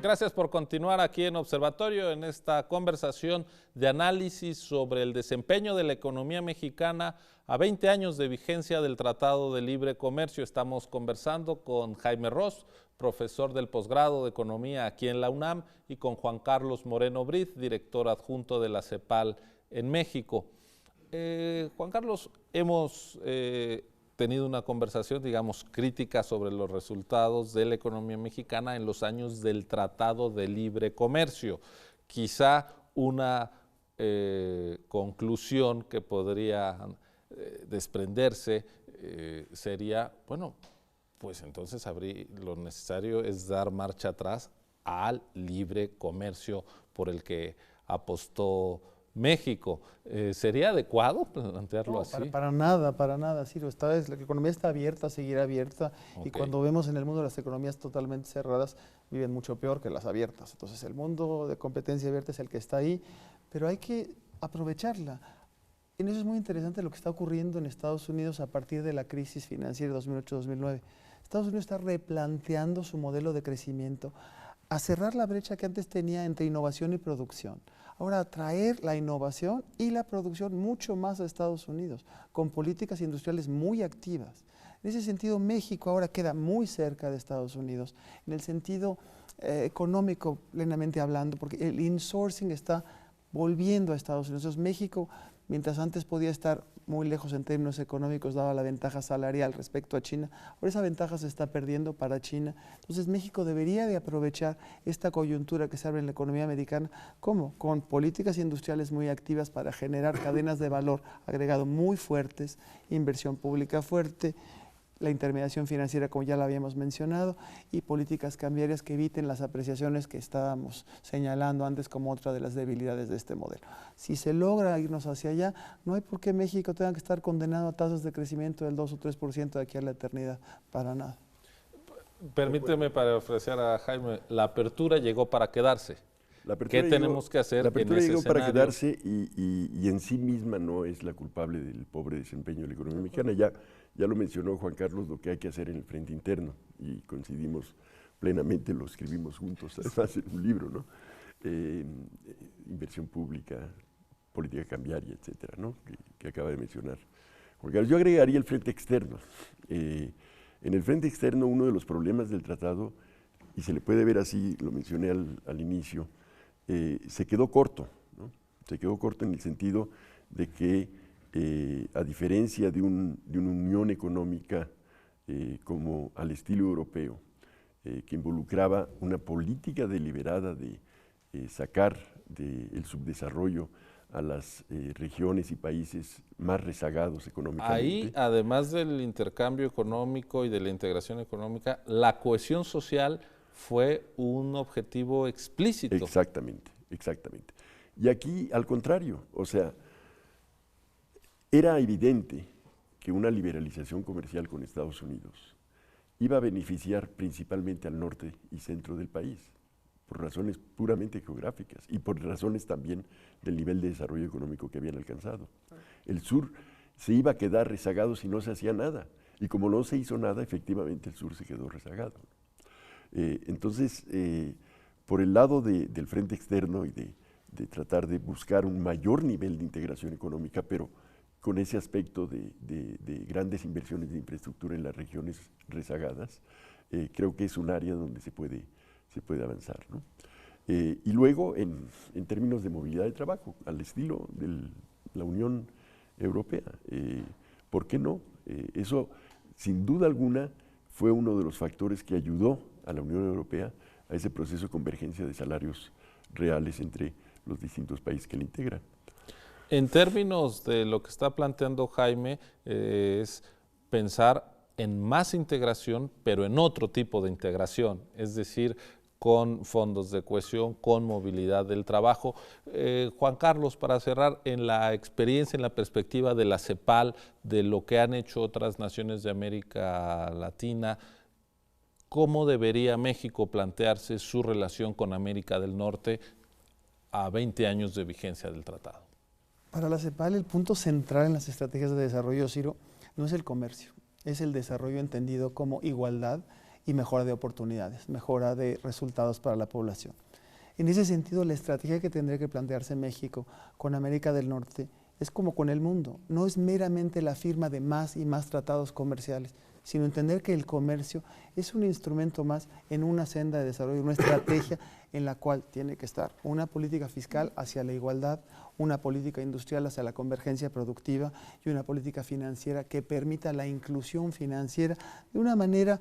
Gracias por continuar aquí en Observatorio en esta conversación de análisis sobre el desempeño de la economía mexicana a 20 años de vigencia del Tratado de Libre Comercio. Estamos conversando con Jaime Ross, profesor del posgrado de Economía aquí en la UNAM, y con Juan Carlos Moreno Brid, director adjunto de la CEPAL en México. Juan Carlos, hemos tenido una conversación, digamos, crítica sobre los resultados de la economía mexicana en los años del Tratado de Libre Comercio. Quizá una conclusión que podría desprenderse sería, bueno, pues entonces lo necesario es dar marcha atrás al libre comercio por el que apostó México. ¿Sería adecuado plantearlo así? Para nada, Ciro. La economía está abierta, seguirá abierta, y cuando vemos en el mundo las economías totalmente cerradas, viven mucho peor que las abiertas. Entonces el mundo de competencia abierta es el que está ahí, pero hay que aprovecharla. En eso es muy interesante lo que está ocurriendo en Estados Unidos a partir de la crisis financiera de 2008-2009. Estados Unidos está replanteando su modelo de crecimiento a cerrar la brecha que antes tenía entre innovación y producción. Ahora traer la innovación y la producción mucho más a Estados Unidos, con políticas industriales muy activas. En ese sentido, México ahora queda muy cerca de Estados Unidos, en el sentido económico plenamente hablando, porque el insourcing está volviendo a Estados Unidos. Entonces, México, mientras antes podía estar muy lejos en términos económicos, daba la ventaja salarial respecto a China, ahora esa ventaja se está perdiendo para China. Entonces México debería de aprovechar esta coyuntura que se abre en la economía americana. ¿Cómo? Con políticas industriales muy activas para generar cadenas de valor agregado muy fuertes, inversión pública fuerte, la intermediación financiera, como ya la habíamos mencionado, y políticas cambiarias que eviten las apreciaciones que estábamos señalando antes como otra de las debilidades de este modelo. Si se logra irnos hacia allá, no hay por qué México tenga que estar condenado a tasas de crecimiento del 2 o 3% de aquí a la eternidad, para nada. Permíteme para ofrecer a Jaime, la apertura llegó para quedarse. ¿Qué tenemos que hacer? La apertura en ese llegó escenario? para quedarse y en sí misma no es la culpable del pobre desempeño de la economía mexicana. Ya lo mencionó Juan Carlos, lo que hay que hacer en el frente interno, y coincidimos plenamente, lo escribimos juntos, además en un libro, ¿no? Inversión pública, política cambiaria, etcétera, ¿no? que acaba de mencionar Juan Carlos. Yo agregaría el frente externo. En el frente externo, uno de los problemas del tratado, y se le puede ver así, lo mencioné al inicio, se quedó corto, ¿no? Se quedó corto en el sentido de que, a diferencia de una unión económica como al estilo europeo, que involucraba una política deliberada de sacar del subdesarrollo a las regiones y países más rezagados económicamente. Ahí, además del intercambio económico y de la integración económica, la cohesión social fue un objetivo explícito. Exactamente. Y aquí, al contrario, o sea, era evidente que una liberalización comercial con Estados Unidos iba a beneficiar principalmente al norte y centro del país, por razones puramente geográficas y por razones también del nivel de desarrollo económico que habían alcanzado. El sur se iba a quedar rezagado si no se hacía nada, y como no se hizo nada, efectivamente el sur se quedó rezagado. Entonces, por el lado del frente externo y de tratar de buscar un mayor nivel de integración económica, pero con ese aspecto de grandes inversiones de infraestructura en las regiones rezagadas, creo que es un área donde se puede avanzar, ¿no? Y luego, en términos de movilidad de trabajo, al estilo de la Unión Europea, ¿por qué no? Eso, sin duda alguna, fue uno de los factores que ayudó a la Unión Europea a ese proceso de convergencia de salarios reales entre los distintos países que la integran. En términos de lo que está planteando Jaime, es pensar en más integración, pero en otro tipo de integración, es decir, con fondos de cohesión, con movilidad del trabajo. Juan Carlos, para cerrar, en la experiencia, en la perspectiva de la CEPAL, de lo que han hecho otras naciones de América Latina, ¿cómo debería México plantearse su relación con América del Norte a 20 años de vigencia del tratado? Para la CEPAL, el punto central en las estrategias de desarrollo, Ciro, no es el comercio, es el desarrollo entendido como igualdad y mejora de oportunidades, mejora de resultados para la población. En ese sentido, la estrategia que tendría que plantearse México con América del Norte es como con el mundo, no es meramente la firma de más y más tratados comerciales, sino entender que el comercio es un instrumento más en una senda de desarrollo, una estrategia en la cual tiene que estar una política fiscal hacia la igualdad, una política industrial hacia la convergencia productiva y una política financiera que permita la inclusión financiera de una manera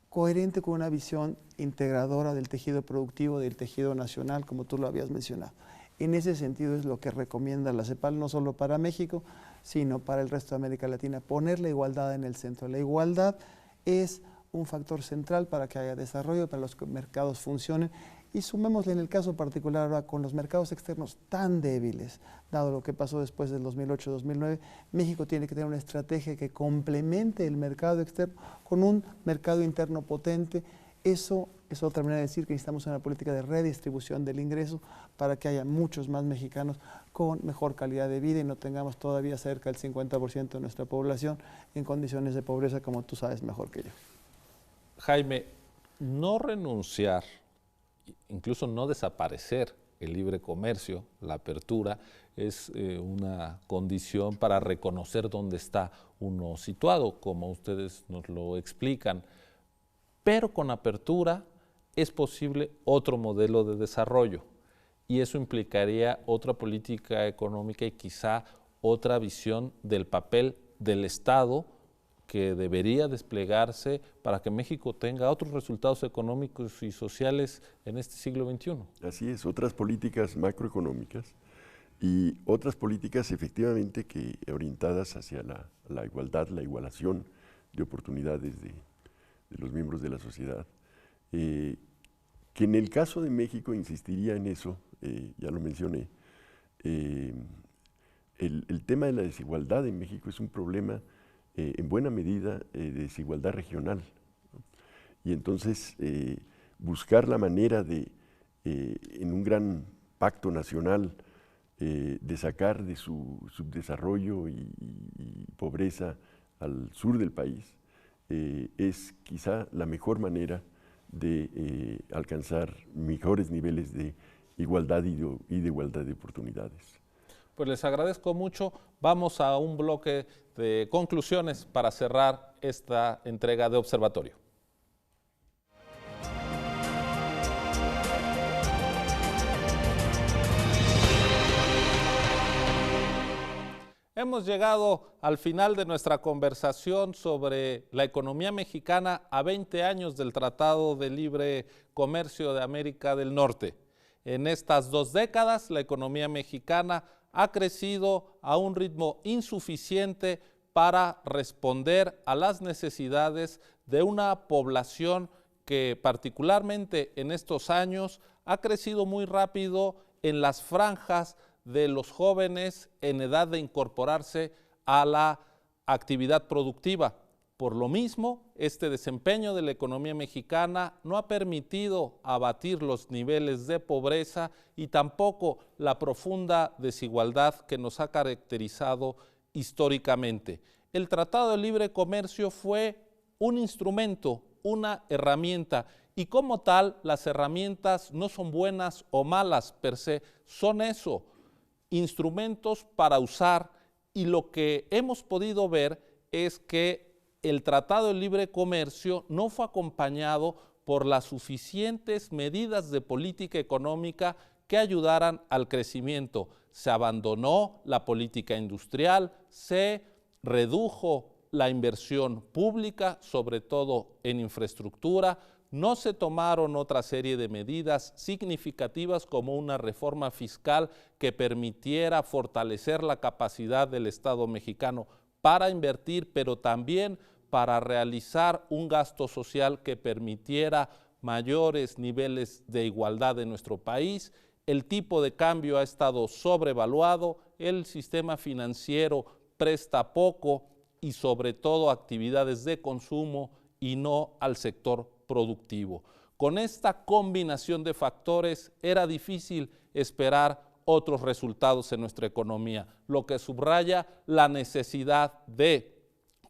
coherente con una visión integradora del tejido productivo, del tejido nacional, como tú lo habías mencionado. En ese sentido es lo que recomienda la CEPAL, no solo para México, sino para el resto de América Latina, poner la igualdad en el centro. La igualdad es un factor central para que haya desarrollo, para que los mercados funcionen, y sumémosle en el caso particular ahora con los mercados externos tan débiles, dado lo que pasó después del 2008-2009, México tiene que tener una estrategia que complemente el mercado externo con un mercado interno potente. Eso es otra manera de decir que necesitamos una política de redistribución del ingreso para que haya muchos más mexicanos con mejor calidad de vida y no tengamos todavía cerca del 50% de nuestra población en condiciones de pobreza, como tú sabes mejor que yo. Jaime, no renunciar, incluso no desaparecer el libre comercio, la apertura, es una condición para reconocer dónde está uno situado, como ustedes nos lo explican. Pero con apertura es posible otro modelo de desarrollo y eso implicaría otra política económica y quizá otra visión del papel del Estado que debería desplegarse para que México tenga otros resultados económicos y sociales en este siglo XXI. Así es, otras políticas macroeconómicas y otras políticas efectivamente que orientadas hacia la igualdad, la igualación de oportunidades de los miembros de la sociedad, que en el caso de México insistiría en eso, ya lo mencioné, el tema de la desigualdad en México es un problema en buena medida de desigualdad regional, ¿no? Y entonces buscar la manera de, en un gran pacto nacional, de sacar de su subdesarrollo y pobreza al sur del país, es quizá la mejor manera de alcanzar mejores niveles de igualdad y de igualdad de oportunidades. Pues les agradezco mucho. Vamos a un bloque de conclusiones para cerrar esta entrega de Observatorio. Hemos llegado al final de nuestra conversación sobre la economía mexicana a 20 años del Tratado de Libre Comercio de América del Norte. En estas 2 décadas, la economía mexicana ha crecido a un ritmo insuficiente para responder a las necesidades de una población que particularmente en estos años ha crecido muy rápido en las franjas de los jóvenes en edad de incorporarse a la actividad productiva. Por lo mismo, este desempeño de la economía mexicana no ha permitido abatir los niveles de pobreza y tampoco la profunda desigualdad que nos ha caracterizado históricamente. El Tratado de Libre Comercio fue un instrumento, una herramienta, y como tal, las herramientas no son buenas o malas per se, son eso, instrumentos para usar, y lo que hemos podido ver es que el Tratado de Libre Comercio no fue acompañado por las suficientes medidas de política económica que ayudaran al crecimiento. Se abandonó la política industrial, se redujo la inversión pública, sobre todo en infraestructura, no se tomaron otra serie de medidas significativas como una reforma fiscal que permitiera fortalecer la capacidad del Estado mexicano para invertir, pero también para realizar un gasto social que permitiera mayores niveles de igualdad en nuestro país. El tipo de cambio ha estado sobrevaluado, el sistema financiero presta poco y sobre todo actividades de consumo y no al sector productivo. Con esta combinación de factores era difícil esperar otros resultados en nuestra economía, lo que subraya la necesidad de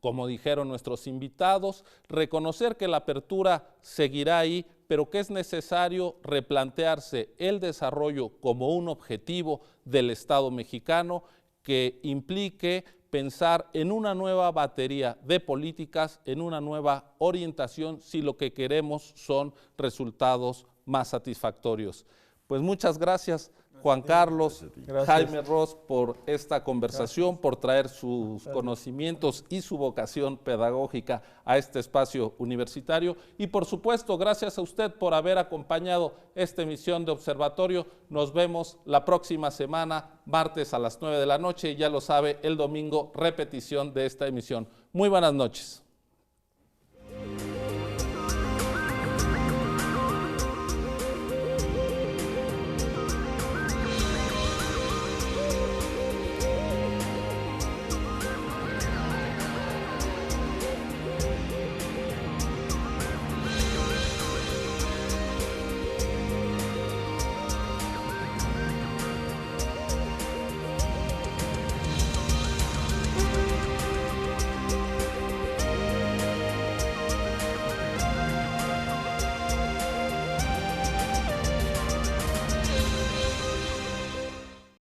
como dijeron nuestros invitados, reconocer que la apertura seguirá ahí, pero que es necesario replantearse el desarrollo como un objetivo del Estado mexicano que implique pensar en una nueva batería de políticas, en una nueva orientación, si lo que queremos son resultados más satisfactorios. Pues muchas gracias, Juan Carlos, Jaime Ross, por esta conversación, por traer sus conocimientos y su vocación pedagógica a este espacio universitario. Y por supuesto, gracias a usted por haber acompañado esta emisión de Observatorio. Nos vemos la próxima semana, martes a las 9 de la noche, y ya lo sabe, el domingo repetición de esta emisión. Muy buenas noches.